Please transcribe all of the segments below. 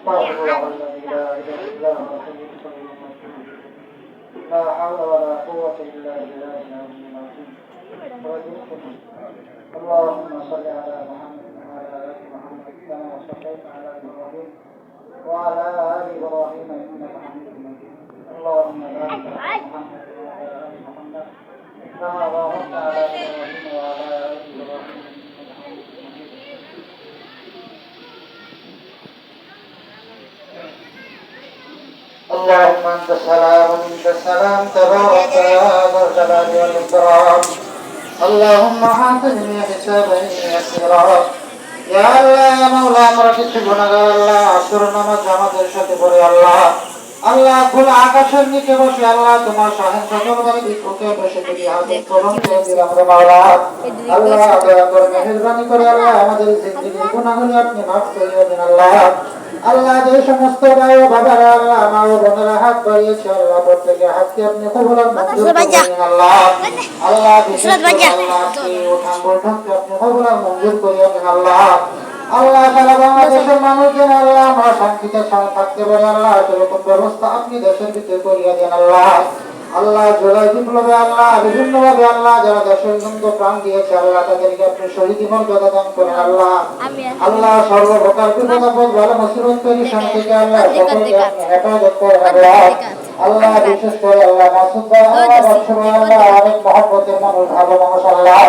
الله الذي لا اله الا هو الحي القيوم لا حول ولا قوة الا بالله العلي العظيم. اللهم صل على محمد وعلى ال محمد كما صليت على ابراهيم وعلى ال ابراهيم انك حميد مجيد. اللهم بارك على محمد وعلى ال محمد كما باركت على ابراهيم وعلى ال ابراهيم انك حميد مجيد. اللهم انت السلام ومنك السلام تبارك يا ذا الجلال والاكرام. اللهم حافظني حسابا يسيرا. يا الله يا مولا আমরা কিছু গুনাহগার আল্লাহ আসর নামাজ আমাদের সাথে পড়ে আল্লাহ আল্লাহ খোলা আকাশের নিচে বসে আল্লাহ তোমার শাহেন সকলভাবে বিক্ষুকে বসে থেকে হাজির করুন করে দিলাম রে মাওলা। আল্লাহ দয়া করে মেহেরবানি করে আল্লাহ আমাদের জিন্দেগির গুনাহগুলো আপনি মাফ করে দিন আল্লাহ। আল্লাহ যে সমস্ত ভাই ও বাবারা আল্লাহ মা ও বোনেরা হাত বাড়িয়েছে আল্লাহ প্রত্যেকের হাতকে আপনি কবুল আর মঞ্জুর করুন আল্লাহ। আল্লাহ বিশেষ করে আল্লাহ আপনি উঠান বৈঠককে আপনি কবুল আর মঞ্জুর করে দিন আল্লাহ। আল্লাহ সারা বাংলাদেশের মানুষজন আল্লাহ আমরা শান্তিতে থাকতে পারি আল্লাহ সেরকম ব্যবস্থা আপনি দেশের ভিতরে করিয়া দেন আল্লাহ। আল্লাহ জুলাই বিপ্লবে আল্লাহ বিভিন্নভাবে আল্লাহ যারা দেশের জন্য প্রাণ দিয়েছে আল্লাহ তাদেরকে আপনি শহীদ মর্যাদা দান করেন আল্লাহ। আল্লাহ সর্বপ্রকার বিপদ আপদ ভালো মুসিবত পেরেশান থেকে আল্লাহ সকলকে আপনি হেফাজত করেন আল্লাহ। আল্লাহ বিশেষ করে আল্লাহ মাসুদ ভাই আল্লাহ বৎসর আল্লাহ অনেক মহব্বতের মানুষ ভালো মানুষ আল্লাহ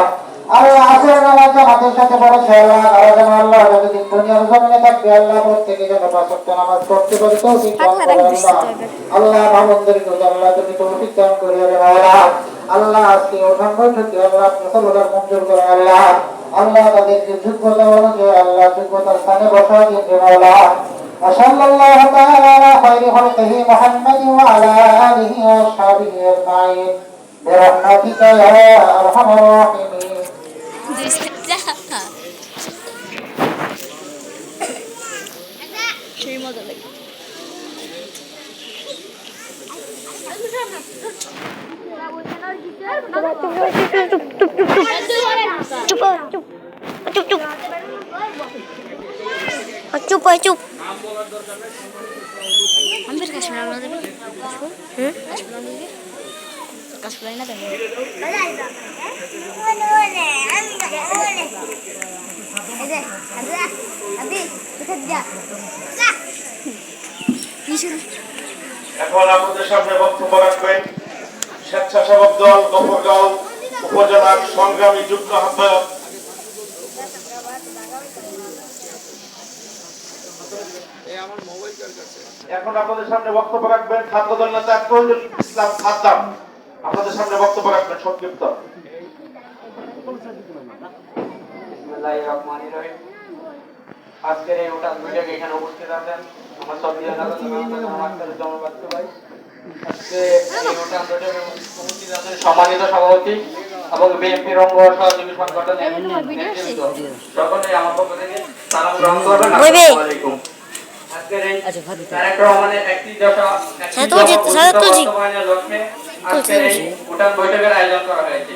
আল্লাহ আসর নামাজ আমাদের সাথে পড়েছে আল্লাহ তারা যেন আল্লাহ যতদিন দুনিয়ার জমিনে থাকবে আল্লাহ প্রত্যেকে যেন পাঁচ ওয়াক্ত নামাজ পড়তে পারে তৌফিক দান করেন আল্লাহ। আল্লাহ মামুনদেরকে আল্লাহ তুমি তৌফিক দান করিয়া দেন আল্লাহ। আল্লাহ আজকে ওঠান বৈঠকে আল্লাহ আপনি কবুল আর মঞ্জুর করেন আল্লাহ। আল্লাহ তাদেরকে যোগ্যতা অনুযায়ী আল্লাহ যোগ্যতার স্থানে বসা দিন রে মাওলা। وصلى الله تعالى على خير خلقه محمد وعلى آله وأصحابه أجمعين برحمتك يا أرحم الراحمين. সেই মজা লাগে চুপ চুপ আমাদের কাছে না দেবে কাজ করে না দেবে এখন আপনাদের সামনে বক্তব্য রাখবেন স্বেচ্ছাসেবক দল গফরগাঁও উপজেলার সংগ্রামী যুগ্ম আহ্বায়ক এখন আপনাদের সামনে বক্তব্য রাখবেন ছাত্রদল নেতা আকবরুল ইসলাম সাদ্দাম। আপনাদের সামনে বক্তব্য রাখবেন সংক্ষিপ্ত। আজকের এই উঠান বৈঠক এখানে উপস্থিত আছেন আমার সম্মানিত সভাপতি এবং বিএনপির অঙ্গ সহযোগী সংগঠনের সকলে আমার পক্ষ থেকে সালাম গ্রহণ করবেন। আসসালামু আলাইকুম। আজকের এই তারেক রহমানের একটি দশা বাস্তবায়নের লক্ষ্যে আজকের এই উঠান বৈঠকের আয়োজন করা হয়েছে।